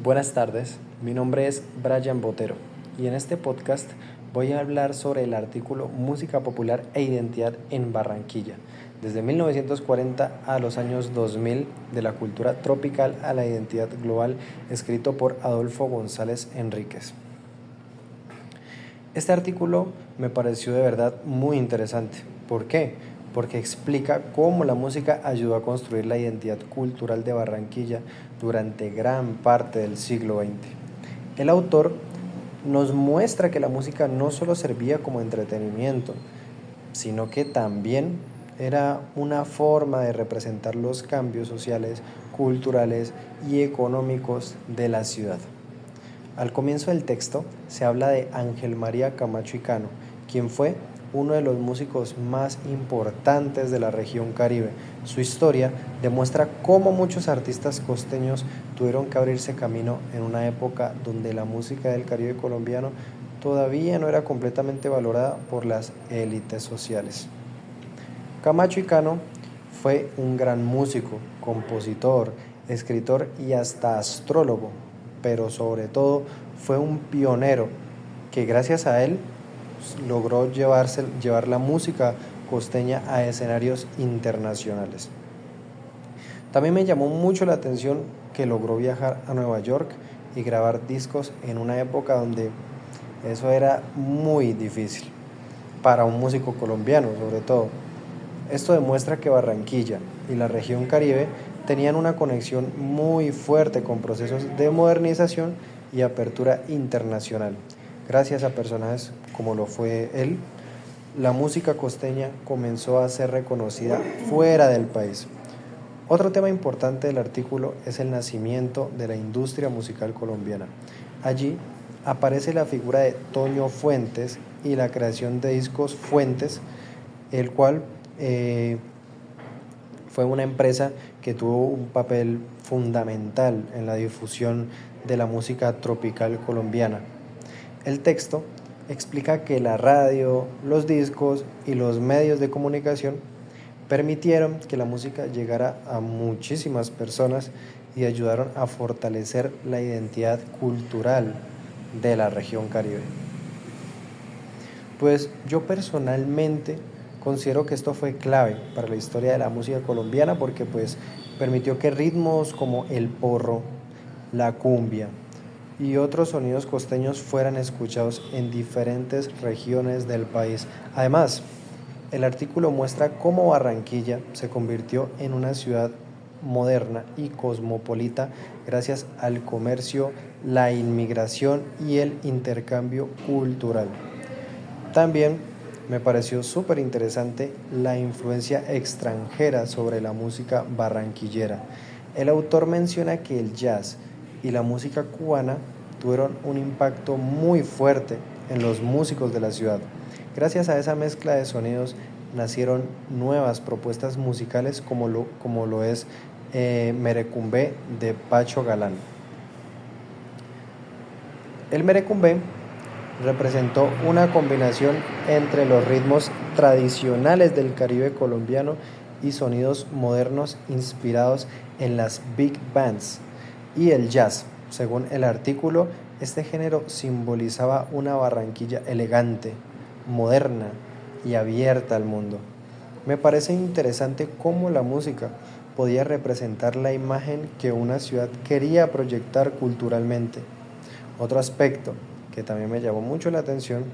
Buenas tardes, mi nombre es Brian Botero y en este podcast voy a hablar sobre el artículo Música Popular e Identidad en Barranquilla, desde 1940 a los años 2000, de la cultura tropical a la identidad global, escrito por Adolfo González Enríquez. Este artículo me pareció de verdad muy interesante. ¿Por qué? Porque explica cómo la música ayudó a construir la identidad cultural de Barranquilla durante gran parte del siglo XX. El autor nos muestra que la música no solo servía como entretenimiento, sino que también era una forma de representar los cambios sociales, culturales y económicos de la ciudad. Al comienzo del texto se habla de Ángel María Camacho y Cano, quien fue uno de los músicos más importantes de la región Caribe. Su historia demuestra cómo muchos artistas costeños tuvieron que abrirse camino en una época donde la música del Caribe colombiano todavía no era completamente valorada por las élites sociales. Camacho y Cano fue un gran músico, compositor, escritor y hasta astrólogo, pero sobre todo fue un pionero que gracias a él logró llevar la música costeña a escenarios internacionales. También me llamó mucho la atención que logró viajar a Nueva York y grabar discos en una época donde eso era muy difícil, para un músico colombiano sobre todo. Esto demuestra que Barranquilla y la región Caribe tenían una conexión muy fuerte con procesos de modernización y apertura internacional. Gracias a personajes como lo fue él, la música costeña comenzó a ser reconocida fuera del país. Otro tema importante del artículo es el nacimiento de la industria musical colombiana. Allí aparece la figura de Toño Fuentes y la creación de Discos Fuentes, el cual fue una empresa que tuvo un papel fundamental en la difusión de la música tropical colombiana. El texto explica que la radio, los discos y los medios de comunicación permitieron que la música llegara a muchísimas personas y ayudaron a fortalecer la identidad cultural de la región Caribe. Pues yo personalmente considero que esto fue clave para la historia de la música colombiana porque pues permitió que ritmos como el porro, la cumbia y otros sonidos costeños fueran escuchados en diferentes regiones del país. Además, el artículo muestra cómo Barranquilla se convirtió en una ciudad moderna y cosmopolita gracias al comercio, la inmigración y el intercambio cultural. También me pareció súper interesante la influencia extranjera sobre la música barranquillera. El autor menciona que el jazz y la música cubana tuvieron un impacto muy fuerte en los músicos de la ciudad. Gracias a esa mezcla de sonidos nacieron nuevas propuestas musicales como lo es Merecumbé de Pacho Galán. El merecumbé representó una combinación entre los ritmos tradicionales del Caribe colombiano y sonidos modernos inspirados en las big bands y el jazz. Según el artículo, este género simbolizaba una Barranquilla elegante, moderna y abierta al mundo. Me parece interesante cómo la música podía representar la imagen que una ciudad quería proyectar culturalmente. Otro aspecto que también me llamó mucho la atención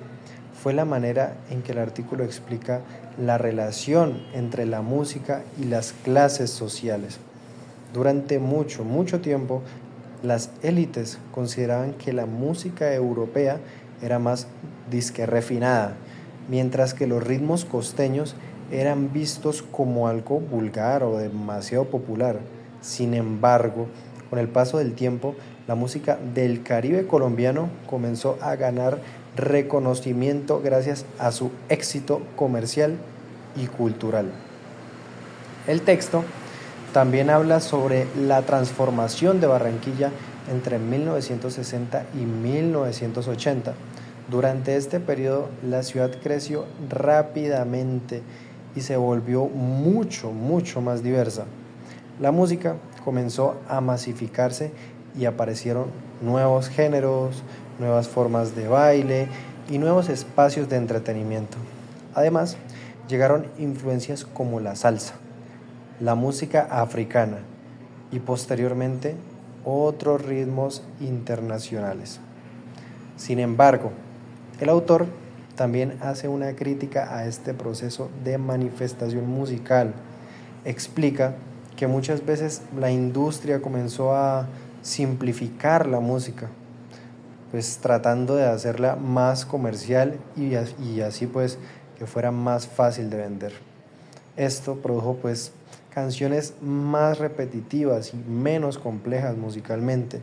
fue la manera en que el artículo explica la relación entre la música y las clases sociales. Durante mucho tiempo, las élites consideraban que la música europea era más disque refinada, mientras que los ritmos costeños eran vistos como algo vulgar o demasiado popular. Sin embargo, con el paso del tiempo, la música del Caribe colombiano comenzó a ganar reconocimiento gracias a su éxito comercial y cultural. El texto también habla sobre la transformación de Barranquilla entre 1960 y 1980. Durante este periodo, la ciudad creció rápidamente y se volvió mucho más diversa. La música comenzó a masificarse y aparecieron nuevos géneros, nuevas formas de baile y nuevos espacios de entretenimiento. Además, llegaron influencias como la salsa, la música africana y posteriormente otros ritmos internacionales. Sin embargo, el autor también hace una crítica a este proceso de manifestación musical. Explica que muchas veces la industria comenzó a simplificar la música, pues tratando de hacerla más comercial y así pues que fuera más fácil de vender. Esto produjo pues canciones más repetitivas y menos complejas musicalmente.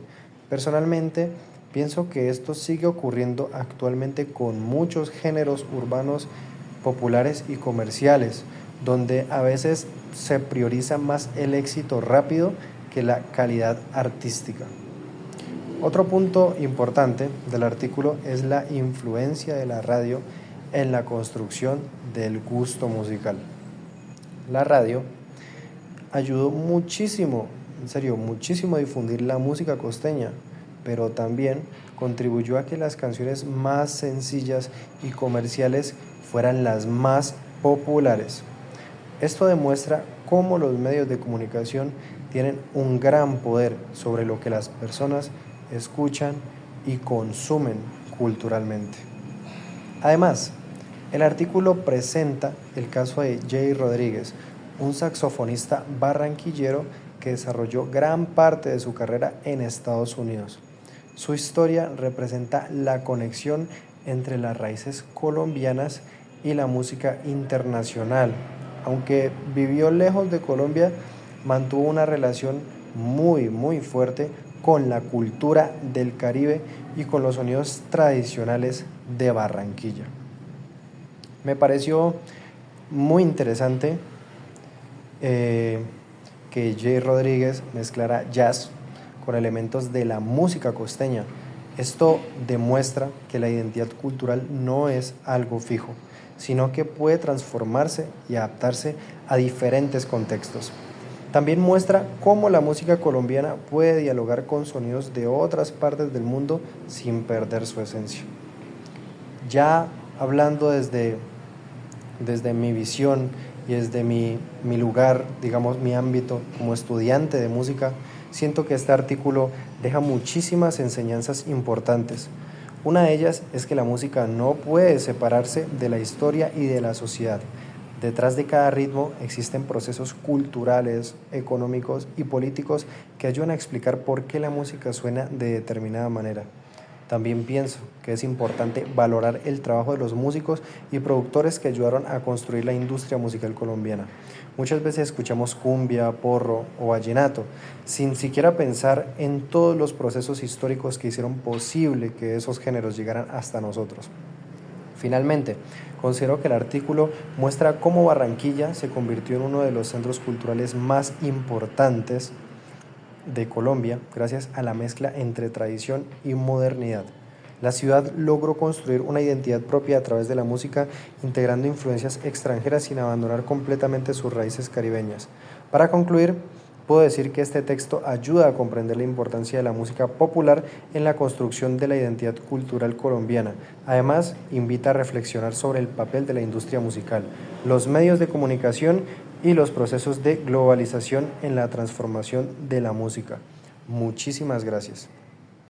Personalmente, pienso que esto sigue ocurriendo actualmente con muchos géneros urbanos populares y comerciales, donde a veces se prioriza más el éxito rápido que la calidad artística. Otro punto importante del artículo es la influencia de la radio en la construcción del gusto musical. La radio ayudó muchísimo, en serio, muchísimo a difundir la música costeña, pero también contribuyó a que las canciones más sencillas y comerciales fueran las más populares. Esto demuestra cómo los medios de comunicación tienen un gran poder sobre lo que las personas escuchan y consumen culturalmente. Además, el artículo presenta el caso de Jay Rodríguez, un saxofonista barranquillero que desarrolló gran parte de su carrera en Estados Unidos. Su historia representa la conexión entre las raíces colombianas y la música internacional. Aunque vivió lejos de Colombia, mantuvo una relación muy fuerte con la cultura del Caribe y con los sonidos tradicionales de Barranquilla. Me pareció muy interesante que Jay Rodríguez mezclara jazz con elementos de la música costeña. Esto demuestra que la identidad cultural no es algo fijo, sino que puede transformarse y adaptarse a diferentes contextos. También muestra cómo la música colombiana puede dialogar con sonidos de otras partes del mundo sin perder su esencia. Ya hablando desde mi visión y desde mi lugar, digamos mi ámbito como estudiante de música, siento que este artículo deja muchísimas enseñanzas importantes. Una de ellas es que la música no puede separarse de la historia y de la sociedad. Detrás de cada ritmo existen procesos culturales, económicos y políticos que ayudan a explicar por qué la música suena de determinada manera. También pienso que es importante valorar el trabajo de los músicos y productores que ayudaron a construir la industria musical colombiana. Muchas veces escuchamos cumbia, porro o vallenato, sin siquiera pensar en todos los procesos históricos que hicieron posible que esos géneros llegaran hasta nosotros. Finalmente, considero que el artículo muestra cómo Barranquilla se convirtió en uno de los centros culturales más importantes de Colombia gracias a la mezcla entre tradición y modernidad. La ciudad logró construir una identidad propia a través de la música, integrando influencias extranjeras sin abandonar completamente sus raíces caribeñas. Para concluir, puedo decir que este texto ayuda a comprender la importancia de la música popular en la construcción de la identidad cultural colombiana. Además, invita a reflexionar sobre el papel de la industria musical, los medios de comunicación y los procesos de globalización en la transformación de la música. Muchísimas gracias.